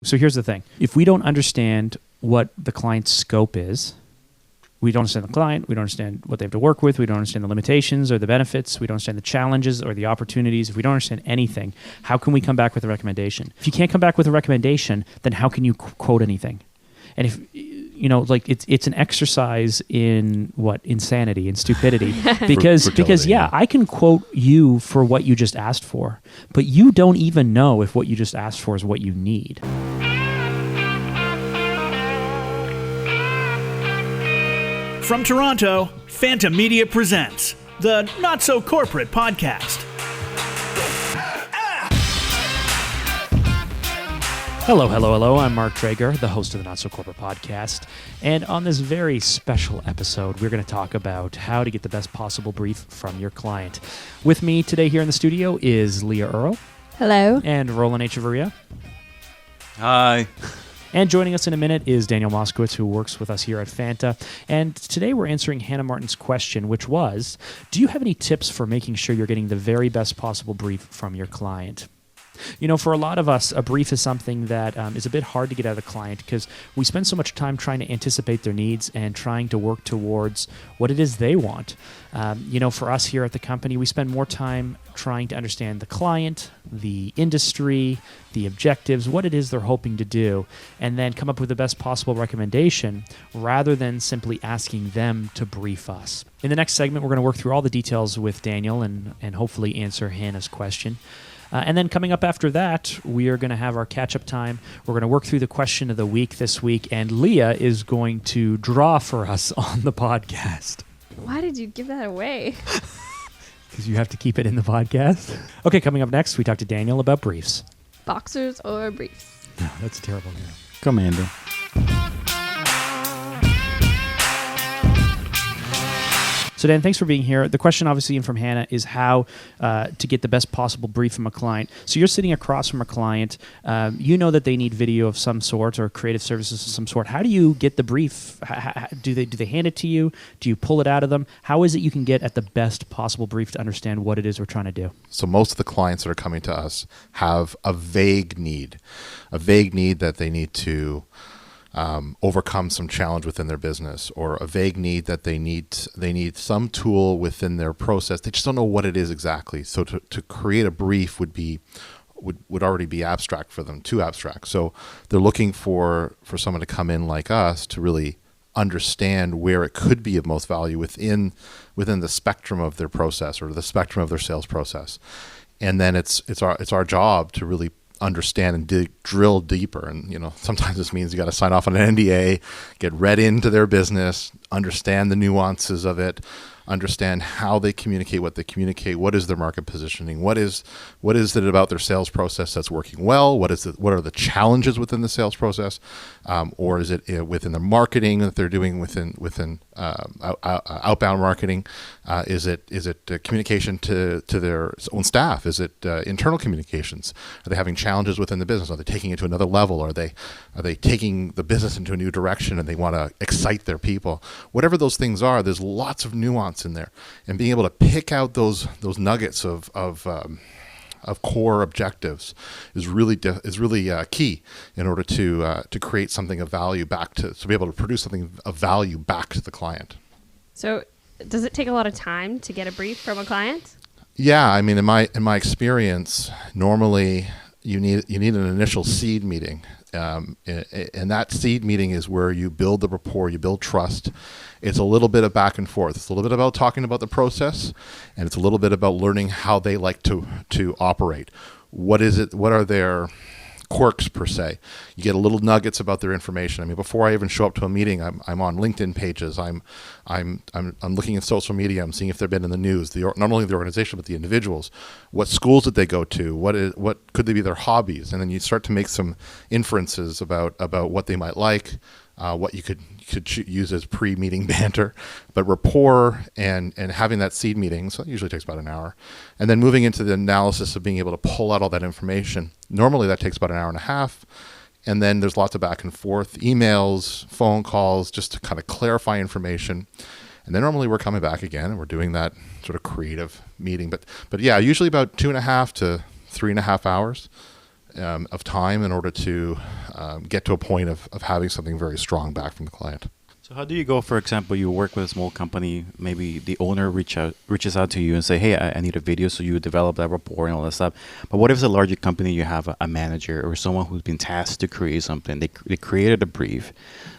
So here's the thing. If we don't understand what the client's scope is, we don't understand the client, we don't understand what they have to work with, we don't understand the limitations or the benefits, we don't understand the challenges or the opportunities. If we don't understand anything, how can we come back with a recommendation? If you can't come back with a recommendation, then how can you quote anything? And if it's an exercise in insanity and stupidity, because I can quote you for what you just asked for, but you don't even know if what you just asked for is what you need. From Toronto, Phanta Media presents the Not So Corporate Podcast. Hello. I'm Mark Traeger, the host of the Not So Corporate Podcast. And on this very special episode, we're going to talk about how to get the best possible brief from your client. With me today here in the studio is Leah Earle. Hello. And Roland Echeverria. Hi. And joining us in a minute is Daniel Moskowitz, who works with us here at Phanta. And today we're answering Hannah Martin's question, which was, do you have any tips for making sure you're getting the very best possible brief from your client? You know, for a lot of us, a brief is something that is a bit hard to get out of the client because we spend so much time trying to anticipate their needs and trying to work towards what it is they want. For us here at the company, we spend more time trying to understand the client, the industry, the objectives, what it is they're hoping to do, and then come up with the best possible recommendation rather than simply asking them to brief us. In the next segment, we're going to work through all the details with Daniel and hopefully answer Hannah's question. And then coming up after that, we are going to have our catch-up time. We're going to work through the question of the week this week, and Leah is going to draw for us on the podcast. Why did you give that away? Because you have to keep it in the podcast. Okay, coming up next, we talk to Daniel about briefs. Boxers or briefs? No, that's a terrible name. Commander. So Dan, thanks for being here. The question obviously from Hannah is how to get the best possible brief from a client. So you're sitting across from a client. You know that they need video of some sort or creative services of some sort. How do you get the brief? Do they hand it to you? Do you pull it out of them? How is it you can get at the best possible brief to understand what it is we're trying to do? So most of the clients that are coming to us have a vague need that they need to overcome some challenge within their business, or a vague need that they need some tool within their process. They just don't know what it is exactly. So to create a brief would already be abstract for them, too abstract. So they're looking for someone to come in like us to really understand where it could be of most value within the spectrum of their process or the spectrum of their sales process. And then it's our job to really understand and drill deeper. And sometimes this means you got to sign off on an NDA, get read into their business, understand the nuances of it, understand how they communicate, what they communicate, what is their market positioning, what is it about their sales process that's working well, what are the challenges within the sales process, or is it within the marketing that they're doing within outbound marketing, is it communication to their own staff, is it internal communications, are they having challenges within the business, are they taking it to another level, are they taking the business into a new direction and they want to excite their people, whatever those things are. There's lots of nuance in there, and being able to pick out those nuggets of core objectives is really key in order to create something of value to be able to produce something of value back to the client. So, does it take a lot of time to get a brief from a client? Yeah, I mean, in my experience, normally you need an initial seed meeting. And that seed meeting is where you build the rapport, you build trust. It's a little bit of back and forth. It's a little bit about talking about the process, and it's a little bit about learning how they like to operate. What is it? What are their quirks per se? You get a little nuggets about their information. I mean, before I even show up to a meeting, I'm on LinkedIn pages. I'm looking at social media. I'm seeing if they've been in the news. Not only the organization but the individuals. What schools did they go to? What could they be their hobbies? And then you start to make some inferences about what they might like. What you could use as pre-meeting banter, but rapport and having that seed meeting, so it usually takes about an hour, and then moving into the analysis of being able to pull out all that information. Normally that takes about an hour and a half, and then there's lots of back and forth, emails, phone calls, just to kind of clarify information. And then normally we're coming back again and we're doing that sort of creative meeting. But yeah, usually about 2.5 to 3.5 hours. of time in order to get to a point of having something very strong back from the client. So how do you go, for example, you work with a small company, maybe the owner reaches out to you and say, hey, I need a video, so you develop that rapport and all that stuff. But what if it's a larger company, you have a manager or someone who's been tasked to create something, they created a brief,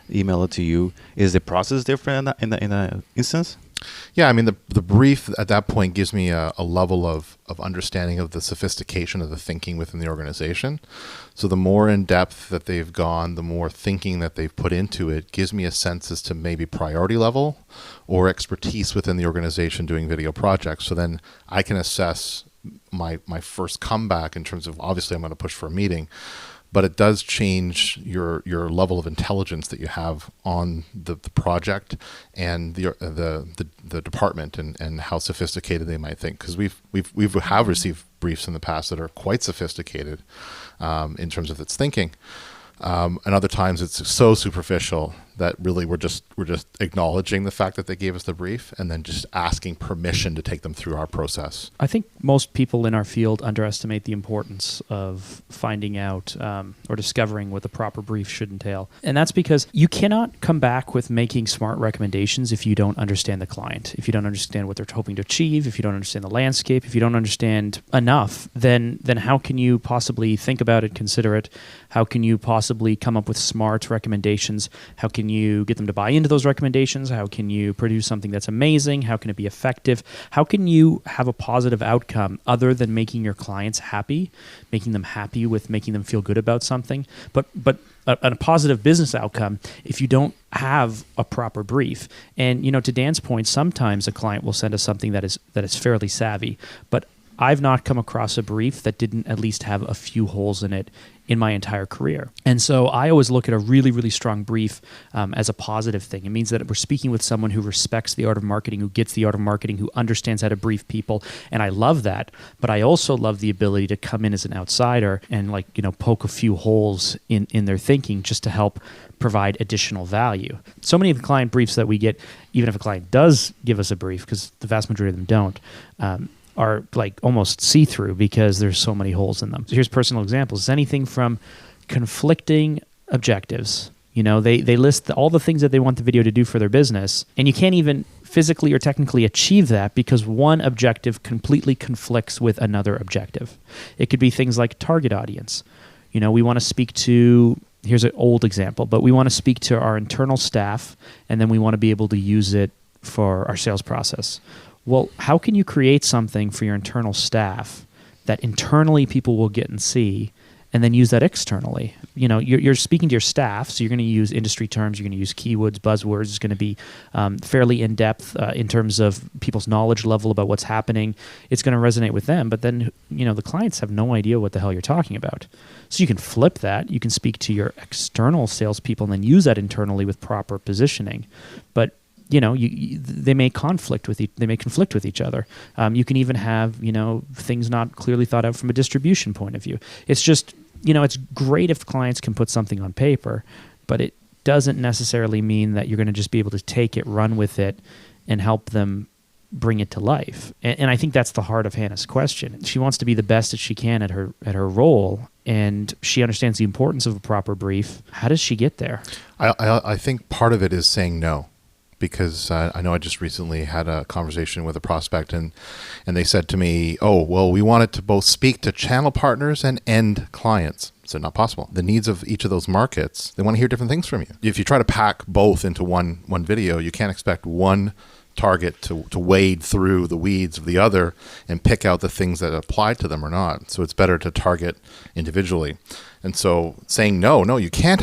email it to you. Is the process different in that instance? Yeah, I mean, the brief at that point gives me a level of understanding of the sophistication of the thinking within the organization. So the more in depth that they've gone, the more thinking that they've put into it gives me a sense as to maybe priority level or expertise within the organization doing video projects. So then I can assess my first comeback in terms of, obviously I'm going to push for a meeting, but it does change your level of intelligence that you have on the project and the department and how sophisticated they might think. Because we have received briefs in the past that are quite sophisticated in terms of its thinking, and other times it's so superficial that really we're just acknowledging the fact that they gave us the brief and then just asking permission to take them through our process. I think most people in our field underestimate the importance of finding out or discovering what the proper brief should entail. And that's because you cannot come back with making smart recommendations if you don't understand the client, if you don't understand what they're hoping to achieve, if you don't understand the landscape, if you don't understand enough, then how can you possibly think about it, consider it? How can you possibly come up with smart recommendations? How can you get them to buy into those recommendations? How can you produce something that's amazing? How can it be effective? How can you have a positive outcome other than making your clients happy, making them happy with making them feel good about something? But a positive business outcome if you don't have a proper brief. And to Dan's point, sometimes a client will send us something that is fairly savvy, but I've not come across a brief that didn't at least have a few holes in it in my entire career. And so I always look at a really, really strong brief as a positive thing. It means that we're speaking with someone who respects the art of marketing, who gets the art of marketing, who understands how to brief people. And I love that. But I also love the ability to come in as an outsider and poke a few holes in their thinking just to help provide additional value. So many of the client briefs that we get, even if a client does give us a brief, because the vast majority of them don't, are like almost see-through because there's so many holes in them. So here's personal examples. It's anything from conflicting objectives. They list all the things that they want the video to do for their business, and you can't even physically or technically achieve that because one objective completely conflicts with another objective. It could be things like target audience. We want to speak to, here's an old example, but we want to speak to our internal staff, and then we want to be able to use it for our sales process. Well, how can you create something for your internal staff that internally people will get and see, and then use that externally? You're speaking to your staff, so you're going to use industry terms, you're going to use keywords, buzzwords. It's going to be fairly in-depth in terms of people's knowledge level about what's happening. It's going to resonate with them, but then the clients have no idea what the hell you're talking about. So you can flip that. You can speak to your external salespeople and then use that internally with proper positioning. But they may conflict with each other. You can even have things not clearly thought out from a distribution point of view. It's just it's great if clients can put something on paper, but it doesn't necessarily mean that you're going to just be able to take it, run with it, and help them bring it to life. And I think that's the heart of Hannah's question. She wants to be the best that she can at her role, and she understands the importance of a proper brief. How does she get there? I think part of it is saying no. Because I know I just recently had a conversation with a prospect and they said to me, oh, well, we wanted to both speak to channel partners and end clients. So not possible. The needs of each of those markets, they want to hear different things from you. If you try to pack both into one video, you can't expect one target to wade through the weeds of the other and pick out the things that apply to them or not. So it's better to target individually. And so saying no, you can't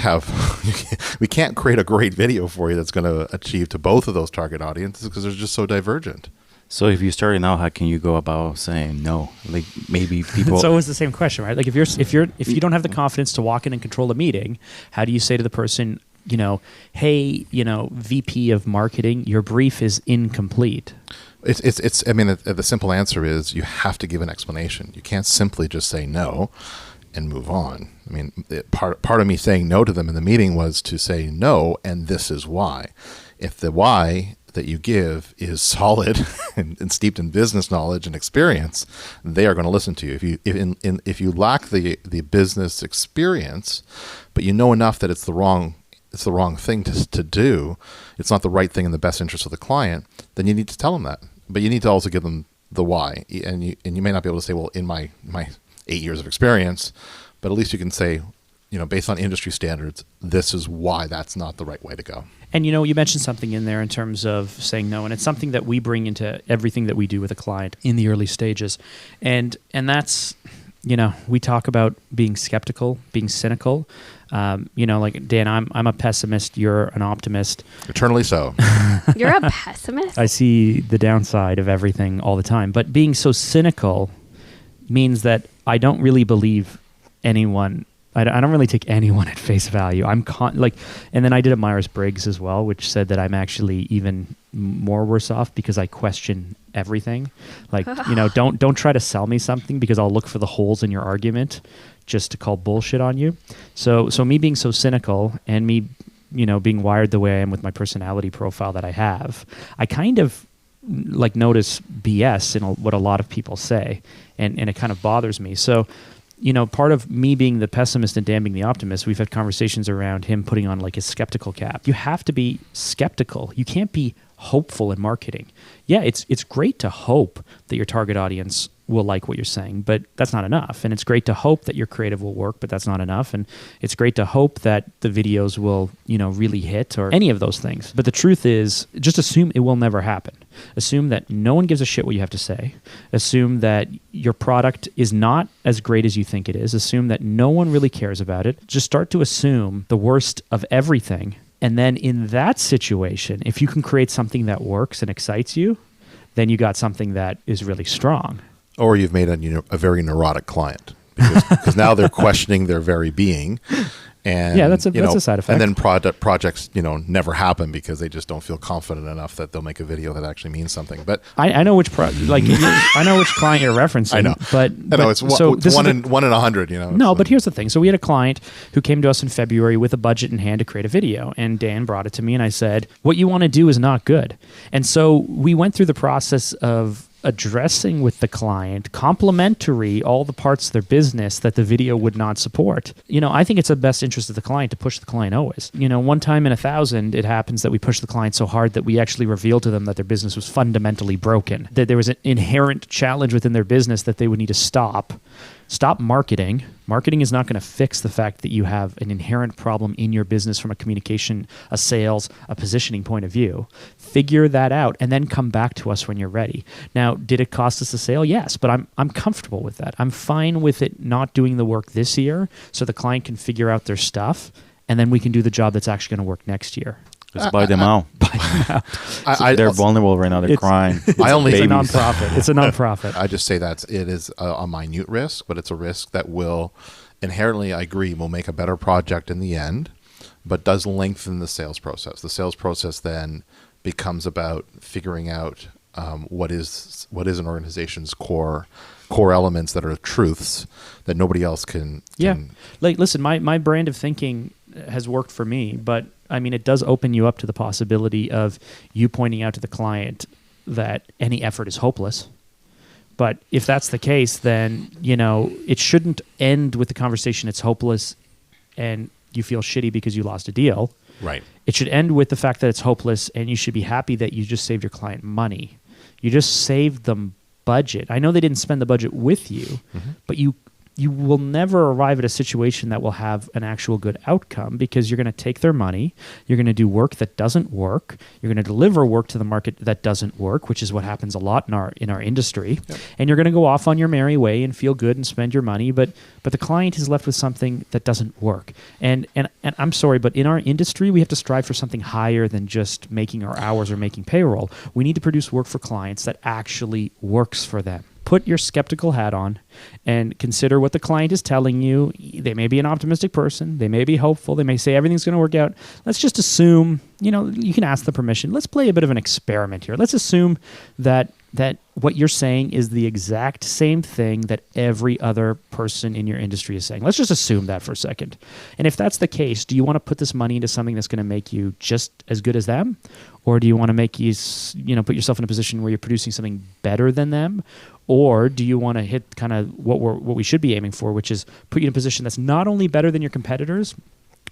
we can't create a great video for you that's going to achieve to both of those target audiences because they're just so divergent. So if you're starting out, how can you go about saying no? Like maybe people. It's always the same question, right? Like if you don't have the confidence to walk in and control a meeting, how do you say to the person, hey, VP of marketing, your brief is incomplete? I mean, the simple answer is you have to give an explanation. You can't simply just say no and move on. I mean, part of me saying no to them in the meeting was to say no, and this is why. If the why that you give is solid and steeped in business knowledge and experience, they are going to listen to you. If you lack the business experience, but you know enough that it's the wrong thing to do, it's not the right thing in the best interest of the client, then you need to tell them that. But you need to also give them the why. And you may not be able to say, well, in my 8 years of experience, but at least you can say, based on industry standards, this is why that's not the right way to go. And you mentioned something in there in terms of saying no, and it's something that we bring into everything that we do with a client in the early stages. And that's, we talk about being skeptical, being cynical. Like Dan, I'm a pessimist, you're an optimist. Eternally so. You're a pessimist? I see the downside of everything all the time. But being so cynical means that I don't really believe anyone. I don't really take anyone at face value. And then I did a Myers-Briggs as well, which said that I'm actually even more worse off because I question everything. Like, don't try to sell me something because I'll look for the holes in your argument just to call bullshit on you. So me being so cynical and me, being wired the way I am with my personality profile that I have, I kind of notice BS in what a lot of people say, and it kind of bothers me. So, part of me being the pessimist and Dan being the optimist, we've had conversations around him putting on his skeptical cap. You have to be skeptical. You can't be hopeful in marketing. Yeah, it's great to hope that your target audience will like what you're saying, but that's not enough. And it's great to hope that your creative will work, but that's not enough. And it's great to hope that the videos will, really hit or any of those things. But the truth is, just assume it will never happen. Assume that no one gives a shit what you have to say. Assume that your product is not as great as you think it is. Assume that no one really cares about it. Just start to assume the worst of everything. And then in that situation, if you can create something that works and excites you, then you got something that is really strong. Or you've made a very neurotic client because now they're questioning their very being. And yeah, that's a side effect. And then projects, never happen because they just don't feel confident enough that they'll make a video that actually means something. But I know which I know which client you're referencing. I know, but it's one in 100. No, but here's the thing. So we had a client who came to us in February with a budget in hand to create a video, and Dan brought it to me, and I said, "What you want to do is not good." And so we went through the process of addressing with the client, complementary all the parts of their business that the video would not support. I think it's the best interest of the client to push the client always. One time in 1,000, it happens that we push the client so hard that we actually reveal to them that their business was fundamentally broken, that there was an inherent challenge within their business that they would need to stop marketing. Marketing is not going to fix the fact that you have an inherent problem in your business from a communication, a sales, a positioning point of view. Figure that out and then come back to us when you're ready. Now, did it cost us a sale? Yes, but I'm comfortable with that. I'm fine with it not doing the work this year so the client can figure out their stuff and then we can do the job that's actually going to work next year. Just buy them out. They're vulnerable right now. They're crying. It's a nonprofit. It's a nonprofit. I just say that it is a minute risk, but it's a risk that will inherently, I agree, will make a better project in the end, but does lengthen the sales process. The sales process then becomes about figuring out what is an organization's core elements that are truths that nobody else can. Listen, my brand of thinking has worked for me, but it does open you up to the possibility of you pointing out to the client that any effort is hopeless. But if that's the case, then, it shouldn't end with the conversation it's hopeless and you feel shitty because you lost a deal. Right. It should end with the fact that it's hopeless and you should be happy that you just saved your client money. You just saved them budget. I know they didn't spend the budget with you, but you will never arrive at a situation that will have an actual good outcome because you're going to take their money, you're going to do work that doesn't work, you're going to deliver work to the market that doesn't work, which is what happens a lot in our industry, and you're going to go off on your merry way and feel good and spend your money, but the client is left with something that doesn't work. And I'm sorry, but in our industry, we have to strive for something higher than just making our hours or making payroll. We need to produce work for clients that actually works for them. Put your skeptical hat on and consider what the client is telling you. They may be an optimistic person. They may be hopeful. They may say everything's going to work out. Let's just assume, you can ask the permission. Let's play a bit of an experiment here. Let's assume that what you're saying is the exact same thing that every other person in your industry is saying. Let's just assume that for a second. And if that's the case, do you want to put this money into something that's going to make you just as good as them? Or do you want to make put yourself in a position where you're producing something better than them? Or do you want to hit kind of what we should be aiming for, which is put you in a position that's not only better than your competitors,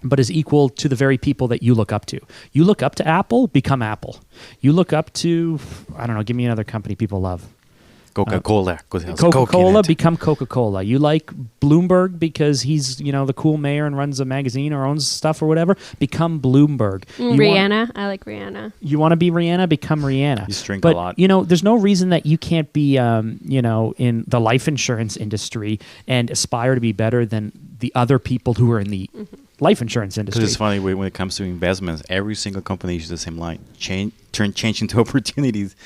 but is equal to the very people that you look up to. You look up to Apple, become Apple. You look up to, I don't know, give me another company people love. Coca-Cola. Coca-Cola, become Coca-Cola. You like Bloomberg because he's, the cool mayor and runs a magazine or owns stuff or whatever. Become Bloomberg. Rihanna. I like Rihanna. You want to be Rihanna? Become Rihanna. You drink a lot. There's no reason that you can't be, in the life insurance industry and aspire to be better than the other people who are in the life insurance industry. Because it's funny, when it comes to investments, every single company uses the same line. Change into opportunities.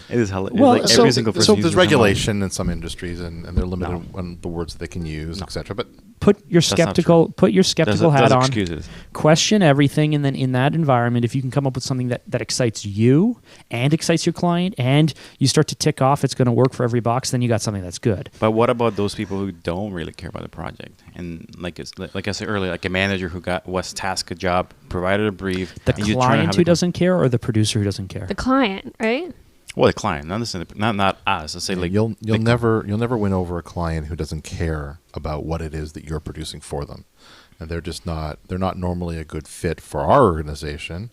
It is hilarious. Well, like every single person so uses there's the same line. regulation in some industries, and they're limited on the words that they can use, etc. But put your That's not skeptical hat Those on. excuses. Question everything, and then in that environment, if you can come up with something that excites you and excites your client, and you start to tick off it's going to work for every box, then you got something that's good. But what about those people who don't really care about the project? And like I said earlier, like a manager who was tasked a job, provided a brief. The and you're trying to client have who a doesn't care, or the producer who doesn't care? The client, right? Well, the client, not us. Let's say like you'll never win over a client who doesn't care about what it is that you're producing for them, and they're not normally a good fit for our organization,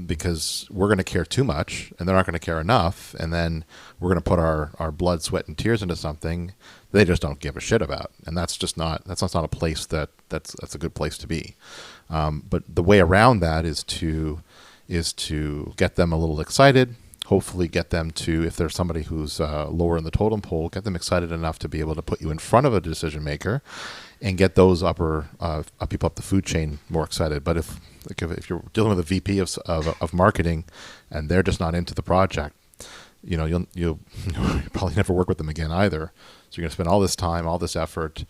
because we're going to care too much, and they're not going to care enough, and then we're going to put our blood, sweat, and tears into something they just don't give a shit about, and that's not a place that's a good place to be. But the way around that is to get them a little excited, hopefully get them to, if there's somebody who's lower in the totem pole, get them excited enough to be able to put you in front of a decision maker and get those upper people up the food chain more excited. But if you're dealing with a VP of marketing and they're just not into the project, you'll probably never work with them again either. So you're going to spend all this time, all this effort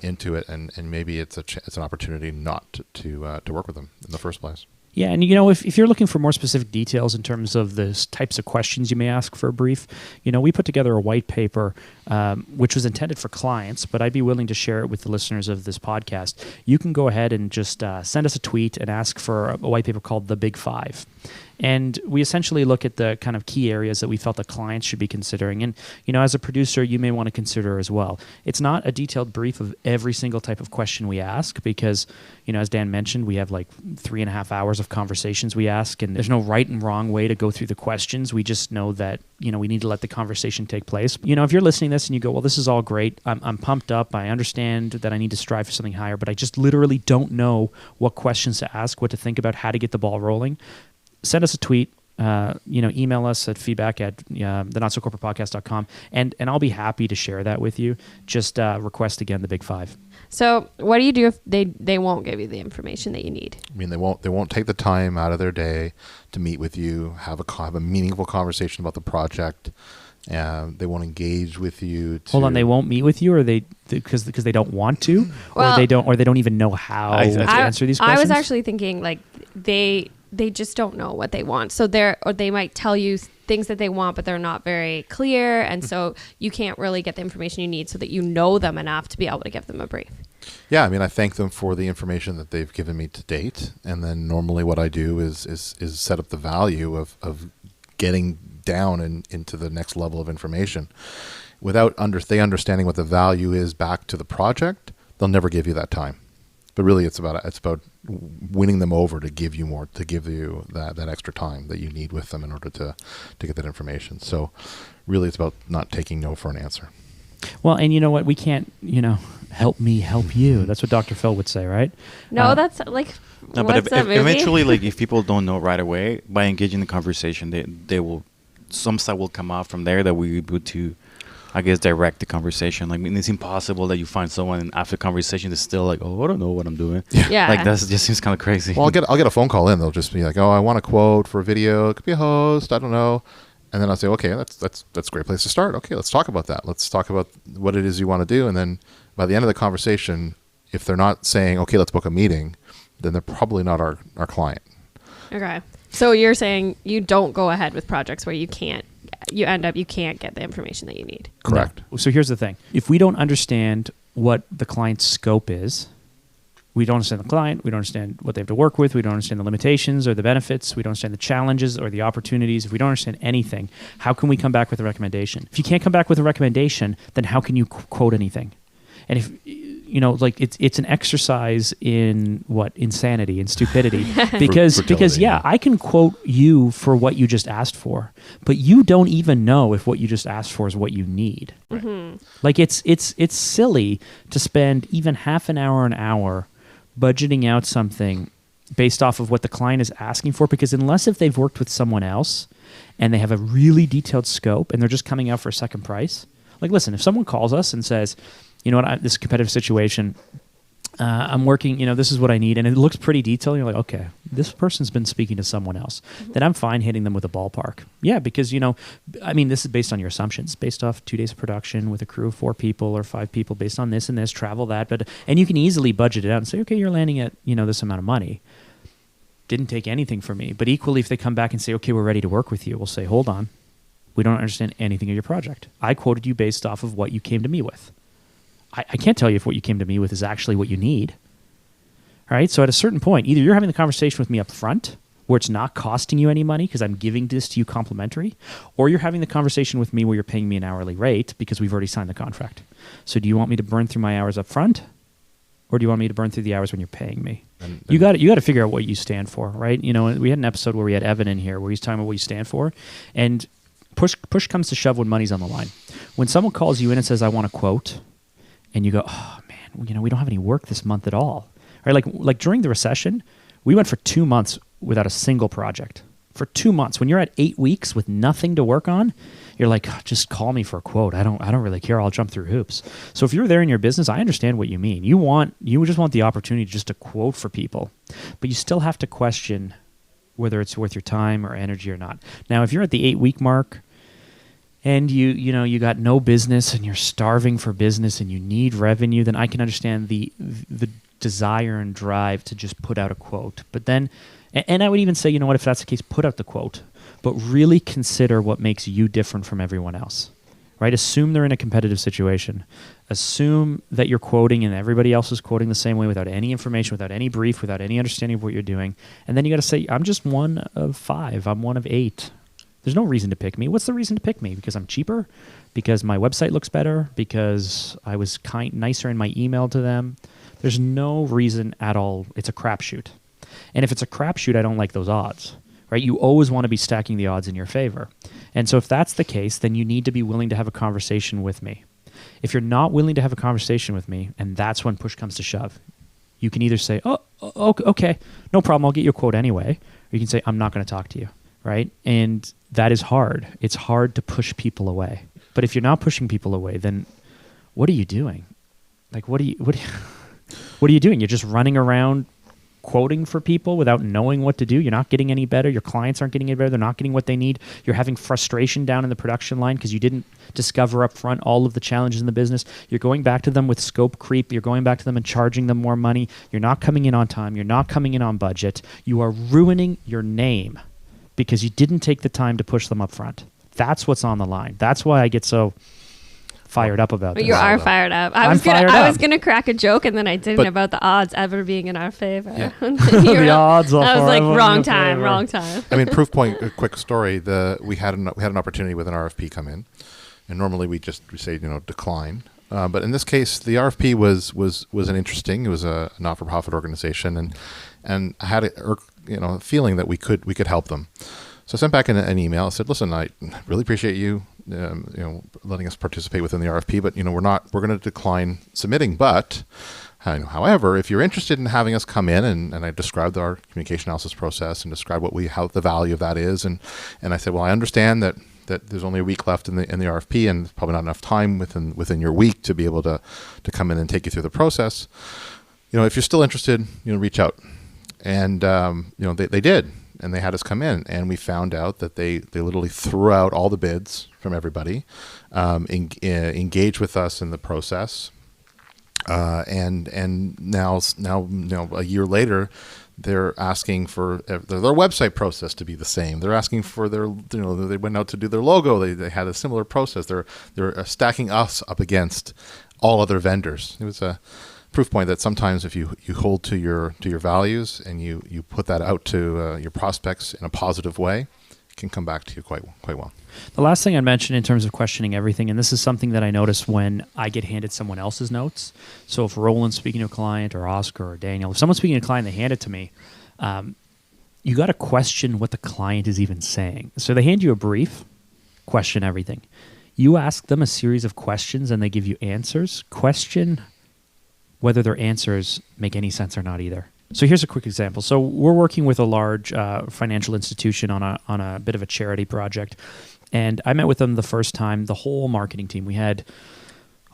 into it, and maybe it's an opportunity not to work with them in the first place. Yeah, and if you're looking for more specific details in terms of the types of questions you may ask for a brief, we put together a white paper which was intended for clients, but I'd be willing to share it with the listeners of this podcast. You can go ahead and just send us a tweet and ask for a white paper called The Big Five. And we essentially look at the kind of key areas that we felt the clients should be considering. And, as a producer, you may want to consider as well. It's not a detailed brief of every single type of question we ask because, as Dan mentioned, we have like 3.5 hours of conversations we ask, and there's no right and wrong way to go through the questions. We just know that, we need to let the conversation take place. If you're listening to this and you go, well, this is all great. I'm pumped up. I understand that I need to strive for something higher, but I just literally don't know what questions to ask, what to think about, how to get the ball rolling. Send us a tweet, email us at feedback@thenotsocorporatepodcast.com, and I'll be happy to share that with you. Just request again the Big Five. So what do you do if they won't give you the information that you need? I mean, they won't take the time out of their day to meet with you, have a meaningful conversation about the project. They won't engage with you. Hold on, they won't meet with you, or because they don't want to, well, or they don't even know how to answer these questions. I was actually thinking like they just don't know what they want. So they might tell you things that they want, but they're not very clear. And so you can't really get the information you need so that you know them enough to be able to give them a brief. Yeah, I mean, I thank them for the information that they've given me to date. And then normally what I do is set up the value of getting down into the next level of information. Without they understanding what the value is back to the project, they'll never give you that time. But really, it's about winning them over to give you that extra time that you need with them in order to get that information. So really, it's about not taking no for an answer. Well, and you know what? We can't, help me help you. That's what Dr. Phil would say, right? No, that's like, no, but eventually, like if people don't know right away, by engaging the conversation, they will, some stuff will come out from there that we able to, I guess, direct the conversation. Like, I mean, it's impossible that you find someone and after conversation is still like, oh, I don't know what I'm doing. Yeah. Like that just seems kind of crazy. Well, I'll get a phone call in. They'll just be like, oh, I want a quote for a video. It could be a host. I don't know. And then I'll say, okay, that's a great place to start. Okay, let's talk about that. Let's talk about what it is you want to do. And then by the end of the conversation, if they're not saying, okay, let's book a meeting, then they're probably not our client. Okay. So you're saying you don't go ahead with projects where you can't get the information that you need. Correct. No. So here's the thing. If we don't understand what the client's scope is, we don't understand the client, we don't understand what they have to work with, we don't understand the limitations or the benefits, we don't understand the challenges or the opportunities. If we don't understand anything, how can we come back with a recommendation? If you can't come back with a recommendation, then how can you quote anything? And if it's an exercise in insanity and stupidity, because I can quote you for what you just asked for, but you don't even know if what you just asked for is what you need. Mm-hmm. Like it's silly to spend even half an hour budgeting out something based off of what the client is asking for, because unless if they've worked with someone else and they have a really detailed scope and they're just coming out for a second price. Like, listen, if someone calls us and says, you know what, this competitive situation, I'm working, this is what I need, and it looks pretty detailed, you're like, okay, this person's been speaking to someone else, then I'm fine hitting them with a ballpark. Yeah, because, this is based on your assumptions, based off 2 days of production with a crew of 4 people or 5 people, based on this and this, travel that, and you can easily budget it out and say, okay, you're landing at, this amount of money. Didn't take anything from me. But equally, if they come back and say, okay, we're ready to work with you, we'll say, hold on, we don't understand anything of your project. I quoted you based off of what you came to me with. I can't tell you if what you came to me with is actually what you need. All right. So at a certain point, either you're having the conversation with me up front where it's not costing you any money because I'm giving this to you complimentary, or you're having the conversation with me where you're paying me an hourly rate because we've already signed the contract. So do you want me to burn through my hours up front, or do you want me to burn through the hours when you're paying me? You got to figure out what you stand for, right? We had an episode where we had Evan in here where he's talking about what you stand for, and push comes to shove when money's on the line. When someone calls you in and says, I want a quote, and you go, oh man, we don't have any work this month at all. Right? Like during the recession, we went for 2 months without a single project. For 2 months. When you're at 8 weeks with nothing to work on, you're like, oh, just call me for a quote. I don't really care. I'll jump through hoops. So if you're there in your business, I understand what you mean. You just want the opportunity just to quote for people, but you still have to question whether it's worth your time or energy or not. Now, if you're at the 8-week mark, and you got no business and you're starving for business and you need revenue, then I can understand the desire and drive to just put out a quote. But then, and I would even say, if that's the case, put out the quote, but really consider what makes you different from everyone else, right? Assume they're in a competitive situation. Assume that you're quoting and everybody else is quoting the same way without any information, without any brief, without any understanding of what you're doing. And then you got to say, I'm just 1 of 5. I'm 1 of 8. There's no reason to pick me. What's the reason to pick me? Because I'm cheaper? Because my website looks better? Because I was nicer in my email to them? There's no reason at all. It's a crapshoot. And if it's a crapshoot, I don't like those odds, right? You always want to be stacking the odds in your favor. And so if that's the case, then you need to be willing to have a conversation with me. If you're not willing to have a conversation with me, and that's when push comes to shove, you can either say, oh, okay, no problem, I'll get you a quote anyway. Or you can say, I'm not going to talk to you. Right? And that is hard. It's hard to push people away. But if you're not pushing people away, then what are you doing? Like, what are you doing? You're just running around quoting for people without knowing what to do. You're not getting any better. Your clients aren't getting any better. They're not getting what they need. You're having frustration down in the production line because you didn't discover up front all of the challenges in the business. You're going back to them with scope creep. You're going back to them and charging them more money. You're not coming in on time. You're not coming in on budget. You are ruining your name because you didn't take the time to push them up front. That's what's on the line. That's why I get so fired up about this. You are fired up. I was gonna crack a joke and then I didn't about the odds ever being in our favor. Yeah. The odds. I was like, wrong time. I mean, proof point. A quick story. We had an opportunity with an RFP come in, and normally we say decline. But in this case, the RFP was an interesting. It was a not-for-profit organization, and I had a feeling that we could help them. So I sent back an email. I said, listen, I really appreciate you, letting us participate within the RFP, but we're going to decline submitting. But, however, if you're interested in having us come in, and I described our communication analysis process and described how the value of that is, and I said, well, I understand that there's only a week left in the RFP, and probably not enough time within your week to be able to come in and take you through the process. If you're still interested, reach out. And they did. and they had us come in, and we found out that they literally threw out all the bids from everybody, engaged with us in the process, and now a year later, they're asking for their website process to be the same. They're asking for they went out to do their logo. They had a similar process. They're stacking us up against all other vendors. It was a proof point that sometimes if you hold to your values and you put that out to your prospects in a positive way, it can come back to you quite well. The last thing I mentioned in terms of questioning everything, and this is something that I notice when I get handed someone else's notes. So if Roland's speaking to a client, or Oscar, or Daniel, if someone's speaking to a client, they hand it to me, you got to question what the client is even saying. So they hand you a brief, question everything. You ask them a series of questions and they give you answers. Question whether their answers make any sense or not either. So here's a quick example. So we're working with a large financial institution on a bit of a charity project. And I met with them the first time, the whole marketing team. We had,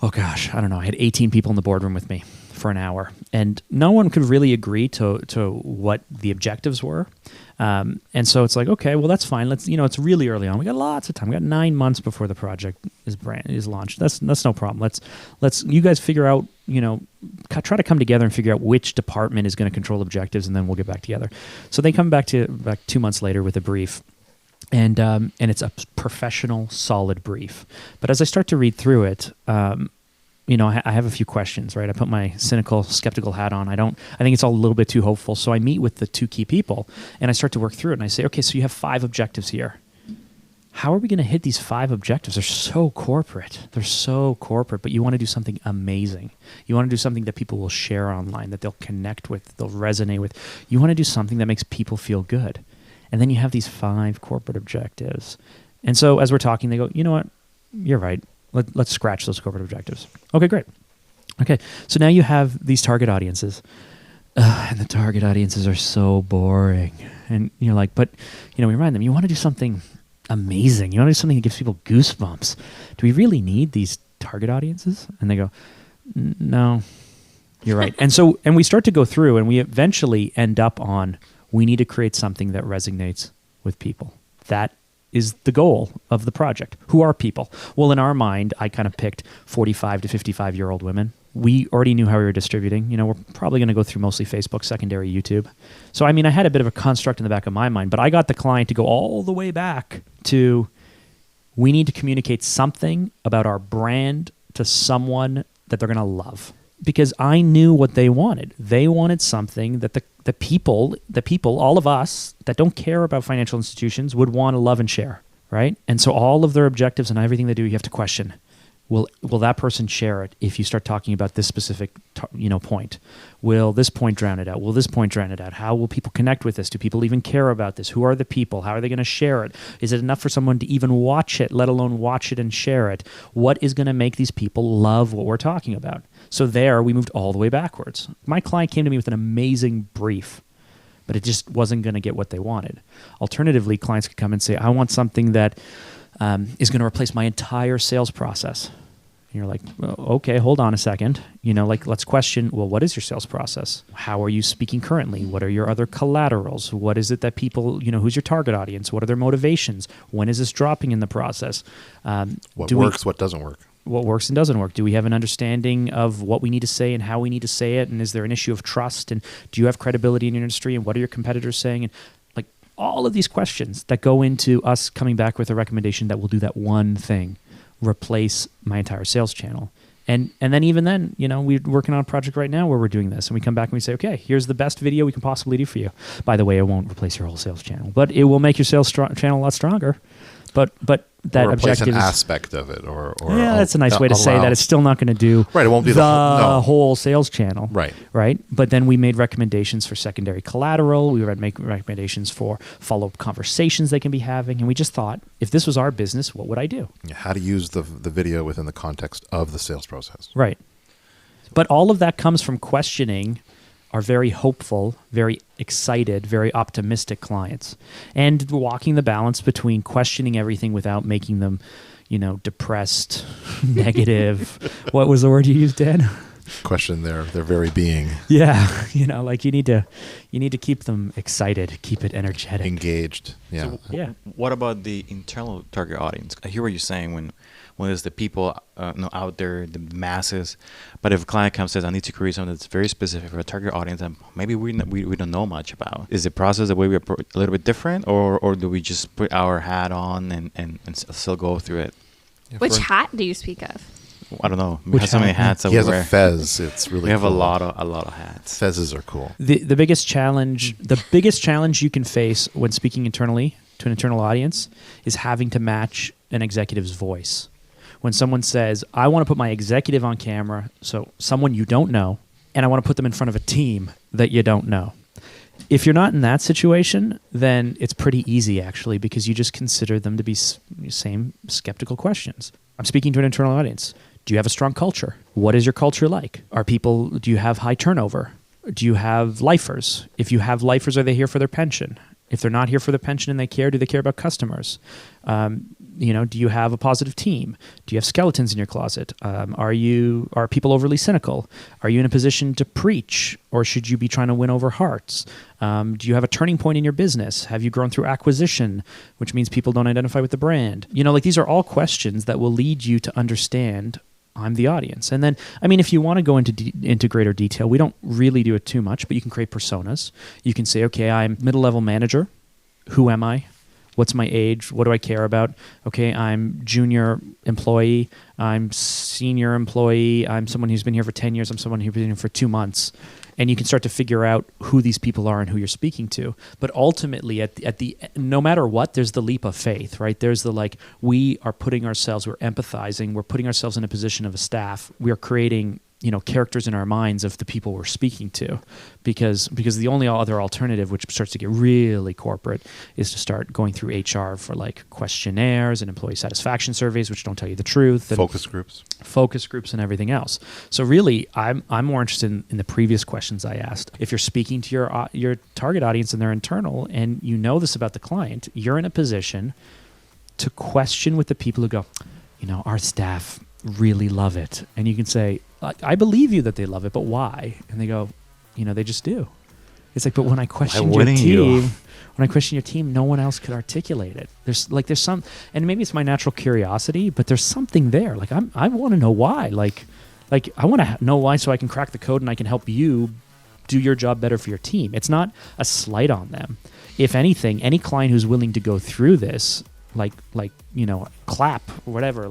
I had 18 people in the boardroom with me for an hour. And no one could really agree to what the objectives were. And so it's like, okay, well, that's fine. It's really early on. We got lots of time. We got 9 months before the project is launched. That's no problem. Let's you guys figure out, try to come together and figure out which department is going to control objectives, and then we'll get back together. So they come back 2 months later with a brief. And it's a professional, solid brief. But as I start to read through it, I have a few questions, right? I put my cynical, skeptical hat on. I think it's all a little bit too hopeful. So I meet with the 2 key people and I start to work through it. And I say, okay, so you have 5 objectives here. How are we going to hit these 5 objectives? They're so corporate, but you want to do something amazing. You want to do something that people will share online, that they'll connect with, they'll resonate with. You want to do something that makes people feel good. And then you have these 5 corporate objectives. And so as we're talking, they go, you know what? You're right. Let's scratch those corporate objectives. Okay, great. Okay, so now you have these target audiences. And the target audiences are so boring. And you're like, but, we remind them, you want to do something amazing. You want to do something that gives people goosebumps. Do we really need these target audiences? And they go, no, you're right. And we start to go through and we eventually end up on, we need to create something that resonates with people. That is the goal of the project. Who are people? Well, in our mind, I kind of picked 45 to 55-year-old women. We already knew how we were distributing. We're probably going to go through mostly Facebook, secondary YouTube. So, I had a bit of a construct in the back of my mind, but I got the client to go all the way back to, we need to communicate something about our brand to someone that they're going to love. Because I knew what they wanted. They wanted something that the people, all of us that don't care about financial institutions would want to love and share, right? And so all of their objectives and everything they do, you have to question. Will that person share it if you start talking about this specific point? Will this point drown it out? Will this point drown it out? How will people connect with this? Do people even care about this? Who are the people? How are they going to share it? Is it enough for someone to even watch it, let alone watch it and share it? What is going to make these people love what we're talking about? So there, we moved all the way backwards. My client came to me with an amazing brief, but it just wasn't going to get what they wanted. Alternatively, clients could come and say, I want something that is going to replace my entire sales process. And you're like, well, okay, hold on a second. Let's question, well, what is your sales process? How are you speaking currently? What are your other collaterals? What is it that people, who's your target audience? What are their motivations? When is this dropping in the process? What works, what doesn't work? What works and doesn't work? Do we have an understanding of what we need to say and how we need to say it? And is there an issue of trust? And do you have credibility in your industry? And what are your competitors saying? And all of these questions that go into us coming back with a recommendation that will do that one thing, replace my entire sales channel. And then even then, we're working on a project right now where we're doing this, and we come back and we say, okay, here's the best video we can possibly do for you. By the way, it won't replace your whole sales channel, but it will make your sales channel a lot stronger. But that or replace objective an is, aspect of it, or that's a nice way to say that. It's still not going to do right. It won't be the whole sales channel, right. But then we made recommendations for secondary collateral. We would make recommendations for follow-up conversations they can be having, and we just thought, if this was our business, what would I do? How to use the video within the context of the sales process, right? But all of that comes from questioning our very hopeful, very excited, very optimistic clients, and walking the balance between questioning everything without making them, depressed, negative. What was the word you used, Dan? question their very being. Yeah, like you need to keep them excited, keep it energetic, Engaged. Yeah. So Yeah. What about the internal target audience? I hear what you're saying when there's the people out there, the masses. But if a client comes and says, I need to create something that's very specific for a target audience that maybe we don't know much about, is the process the way we approach a little bit different, or do we just put our hat on and still go through it? Yeah, Which hat do you speak of? I don't know. We Which have so many hat? hats that He we has wear. a fez. It's really We have cool. a lot of hats. Fezzes are cool. The biggest challenge you can face when speaking internally to an internal audience is having to match an executive's voice. When someone says, I want to put my executive on camera, so someone you don't know, and I want to put them in front of a team that you don't know. If you're not in that situation, then it's pretty easy, actually, because you just consider them to be same skeptical questions. I'm speaking to an internal audience. Do you have a strong culture? What is your culture like? Do you have high turnover? Do you have lifers? If you have lifers, are they here for their pension? If they're not here for the pension and they care, do they care about customers? Do you have a positive team? Do you have skeletons in your closet? Are people overly cynical? Are you in a position to preach, or should you be trying to win over hearts? Do you have a turning point in your business? Have you grown through acquisition, which means people don't identify with the brand? These are all questions that will lead you to understand I'm the audience. And then, if you want to go into greater detail, we don't really do it too much, but you can create personas. You can say, okay, I'm middle-level manager. Who am I? What's my age? What do I care about? Okay, I'm junior employee. I'm senior employee. I'm someone who's been here for 10 years. I'm someone who's been here for 2 months. And you can start to figure out who these people are and who you're speaking to. But ultimately, no matter what, there's the leap of faith, right? There's the we are putting ourselves, we're empathizing, we're putting ourselves in a position of a staff. We are creating characters in our minds of the people we're speaking to, because the only other alternative, which starts to get really corporate, is to start going through HR for questionnaires and employee satisfaction surveys, which don't tell you the truth, and focus groups and everything else. So really, I'm more interested in the previous questions I asked. If you're speaking to your target audience and they're internal, and you know this about the client, you're in a position to question with the people who go, our staff really love it, and you can say, I believe you that they love it, but why? And they go, they just do. It's but when I question your team, no one else could articulate it. There's some, and maybe it's my natural curiosity, but there's something there. I want to know why. I want to know why, so I can crack the code and I can help you do your job better for your team. It's not a slight on them. If anything, any client who's willing to go through this, clap or whatever,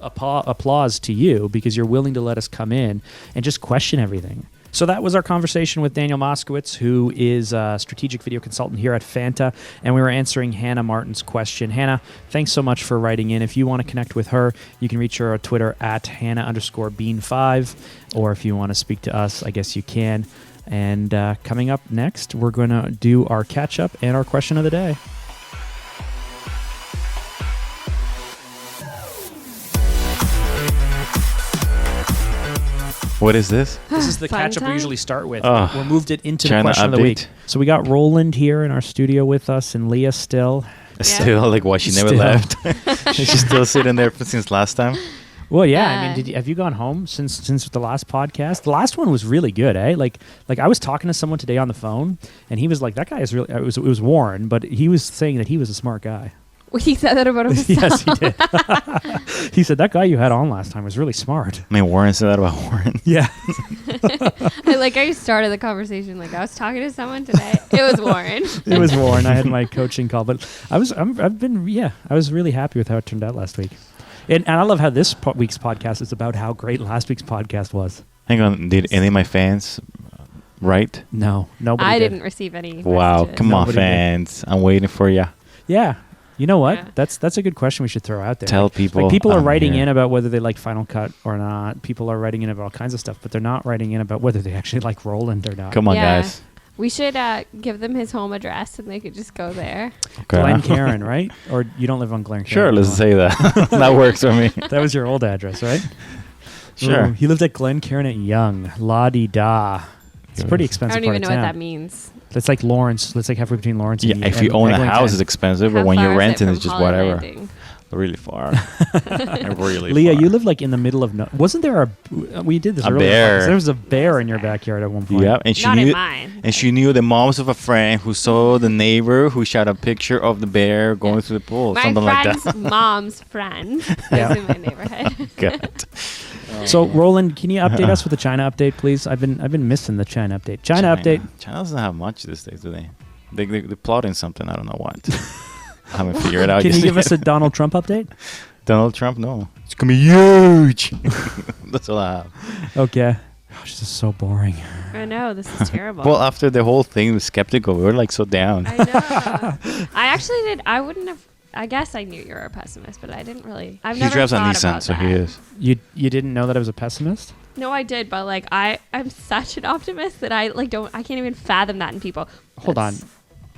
applause to you, because you're willing to let us come in and just question everything. So that was our conversation with Daniel Moskowitz, who is a strategic video consultant here at Phanta, and we were answering Hannah Martin's question. Hannah, thanks so much for writing in. If you want to connect with her, you can reach her on Twitter at Hannah_Bean5, or if you want to speak to us, I guess you can. And coming up next, we're going to do our catch-up and our question of the day. What is this? This is the Fun catch-up we time? usually start with. Oh, we moved it into the trying to question of the week. update. So we got Roland here in our studio with us, and Leah still. Still, why she never Still. left? She's still sitting there since last time. Well, yeah. Have you gone home since the last podcast? The last one was really good, eh? Like I was talking to someone today on the phone, and he was like, "That guy is really." It was Warren, but he was saying that he was a smart guy. He said that about himself. Yes, he did. He said that guy you had on last time was really smart. I mean, Warren said that about Warren. Yeah. I like how you started the conversation. I was talking to someone today. It was Warren. It was Warren. I had my coaching call, but I was really happy with how it turned out last week. And I love how this week's podcast is about how great last week's podcast was. Hang on, did any of my fans write? No, nobody I did. didn't receive any. Wow, messages. come on, Nobody did. fans. I'm waiting for you. Yeah. You know what? Yeah. That's a good question we should throw out there. Tell people. People are I'm writing here. in about whether they like Final Cut or not. People are writing in about all kinds of stuff, but they're not writing in about whether they actually like Roland or not. Come on, Yeah. guys. We should give them his home address and they could just go there. Okay. Glen Cairn, right? Or you don't live on Glen Cairn? Sure, let's anymore. say that. That works for me. That was your old address, right? Sure. Ooh, he lived at Glen Cairn at Young. La-di-da. It's a pretty I expensive don't even know part what of that town. means. That's like Lawrence. That's like halfway between Lawrence and Yeah, if you own a Eglinton. house, it's expensive, but How when far you're is it renting, from it's just Holland whatever. Landing? Really far. Really Leah, far. you live like in the middle of wasn't there we did this A earlier. bear. There was a bear in your backyard at one point. Yeah, and she Not in knew. mine. And she knew the moms of a friend who saw the neighbor who shot a picture of the bear going through the pool, My something like friend's that. mom's friend Yeah. is in my neighborhood. God. So Roland, can you update us with the China update, please? I've been missing the China update. China update. China doesn't have much these days, do they? They're plotting something. I don't know what. I haven't figured it out. Can yet. you give us a Donald Trump update? Donald Trump? No. It's gonna be huge. That's all I have. Okay. Gosh, this is so boring. I know, this is terrible. Well, after the whole thing was skeptical, we were like so down. I know. I actually did. I wouldn't have. I guess I knew you were a pessimist, but I didn't really. I've He never drives a thought Nissan, about so that. he is. You didn't know that I was a pessimist? No, I did, but like I'm such an optimist that I can't even fathom that in people. Hold on.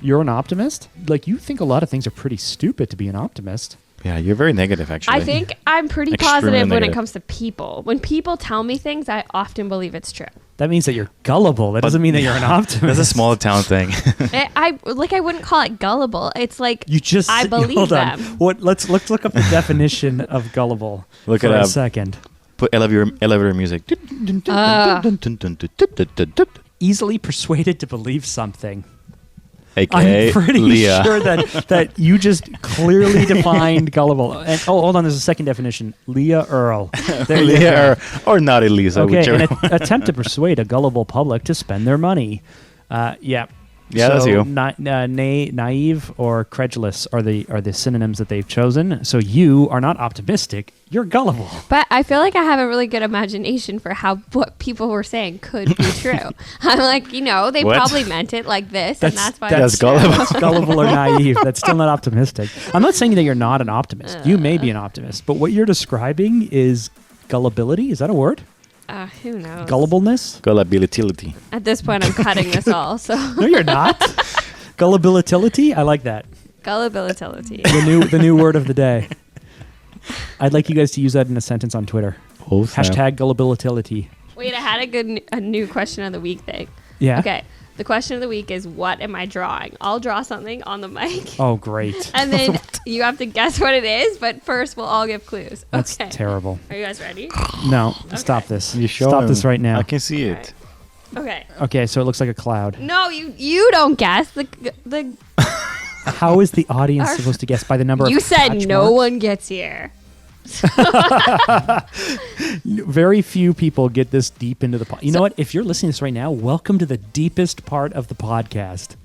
You're an optimist? Like, you think a lot of things are pretty stupid to be an optimist. Yeah, you're very negative, actually. I think I'm pretty Extremely positive when it negative. comes to people. When people tell me things, I often believe it's true. That means that you're gullible. That doesn't mean that you're an optimist. That's a small town thing. I wouldn't call it gullible. It's like You just I believe hold on. them. What? Let's look up the definition of gullible. Look for it a up. second. Put elevator music. Easily persuaded to believe something. AKA I'm pretty Leah. sure that you just clearly defined gullible. And hold on, there's a second definition. Leah Earl. There you go. Leah or Naughty Lisa, Okay, whichever an one. attempt to persuade a gullible public to spend their money. Yeah. Yeah, that's you. Naive or credulous are the synonyms that they've chosen. So you are not optimistic. You're gullible. But I feel like I have a really good imagination for what people were saying could be true. I'm like, they What? probably meant it like this, and that's why that's it's true. gullible. That's gullible or naive. That's still not optimistic. I'm not saying that you're not an optimist. You may be an optimist, but what you're describing is gullibility. Is that a word? Who knows? Gullibleness? Gullibility. At this point, I'm cutting this all. So No, you're not. Gullibility. I like that. gullibility. The new word of the day. I'd like you guys to use that in a sentence on Twitter. Oh, snap. Hashtag gullibility. Wait, I had a new question of the week thing. Yeah. Okay. The question of the week is, what am I drawing? I'll draw something on the mic. Oh, great. And then you have to guess what it is, but first we'll all give clues. That's Okay. terrible. Are you guys ready? No, stop this. You show Stop him. this right now. I can see it. Okay. Okay, so it looks like a cloud. No, you don't guess. The How is the audience Our- supposed to guess by the number you of said hatch no marks? one gets here. Very few people get this deep into the You know what? If you're listening to this right now, welcome to the deepest part of the podcast.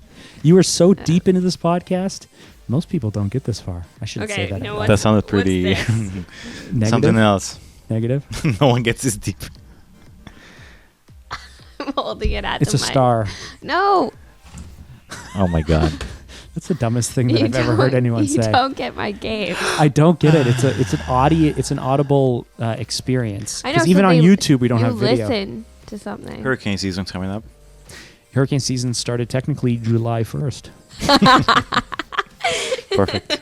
You are so deep into this podcast. Most people don't get this far. I shouldn't say Okay, that. no out one. loud. That sounded pretty. What's this? Negative? Something else. Negative? No one gets this deep. I'm holding it at It's the a mic. star. No, Oh my god. That's the dumbest thing that you I've ever heard don't- anyone you say. don't get my game. I don't get it. It's an audible experience. I know. Because so even on they- YouTube, we don't you have video. listen to something. Hurricane season's coming up. Hurricane season started technically July 1st. Perfect.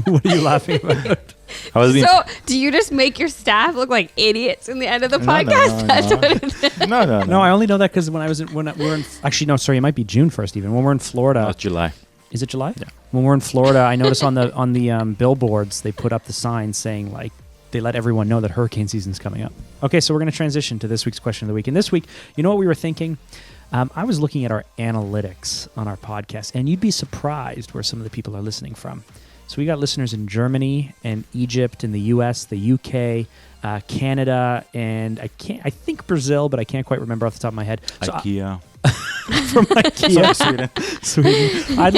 What are you laughing about? I was being. So, do you just make your staff look like idiots in the end of the No, no, podcast? no, That's no. what it is. No. No, I only know that because when we're in. Actually, no, sorry, it might be June 1st even. When we're in Florida, Oh, it's July. is it July? Yeah. When we're in Florida, I notice on the billboards they put up the signs saying like they let everyone know that hurricane season's coming up. Okay, so we're going to transition to this week's question of the week. And this week, you know what we were thinking? I was looking at our analytics on our podcast, and you'd be surprised where some of the people are listening from. So we got listeners in Germany and Egypt and the U.S., the U.K., Canada, and I think Brazil, but I can't quite remember off the top of my head. So IKEA. from IKEA, Sweden. I'd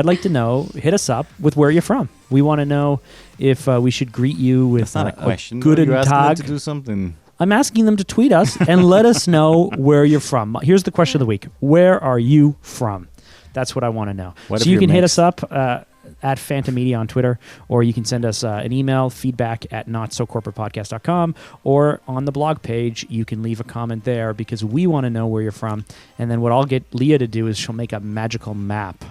like to know. Hit us up with where you're from. We want to know if we should greet you with That's not a question. Guten You're asking them Tag. to do something. I'm asking them to tweet us and let us know where you're from. Here's the question of the week: where are you from? That's what I want to know. What So if you you're can hit mixed? us up at Phanta Media on Twitter, or you can send us an email, feedback@notsocorporatepodcast.com, or on the blog page, you can leave a comment there because we want to know where you're from. And then what I'll get Leah to do is she'll make a magical map.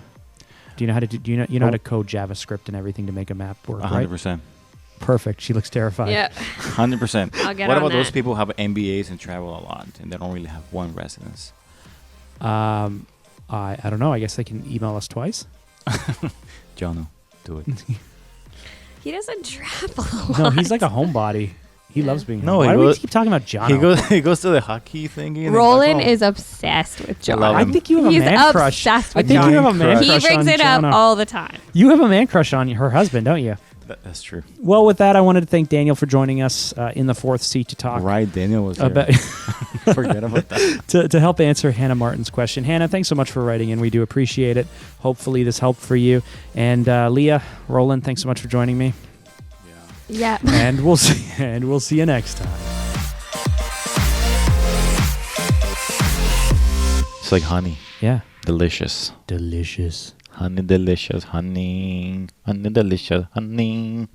Do you know how to do you know how to code JavaScript and everything to make a map work, right? 100%. Perfect. She looks terrified. Yeah. 100%. I'll get What on about those that. people who have MBAs and travel a lot and they don't really have one residence? I don't know. I guess they can email us twice. Jono, do it. He doesn't travel a lot. No, he's like a homebody. He loves being. No, home. Why he do we goes- keep talking about John? He goes to the hockey thingy. and Roland he's like, is obsessed with John. love I him. think you have a He's man crush. obsessed I with think John. you have a man He crush brings on it up Jonah. all the time. You have a man crush on her husband, don't you? That's true. Well, with that, I wanted to thank Daniel for joining us in the fourth seat to talk Right, Daniel was about there. Forget about that. to help answer Hannah Martin's question. Hannah, thanks so much for writing in. We do appreciate it. Hopefully, this helped for you. And Leah, Roland, thanks so much for joining me. Yeah. And we'll see you next time. It's like honey. Yeah, Delicious. delicious. Honey, delicious, honey. Honey, delicious, honey.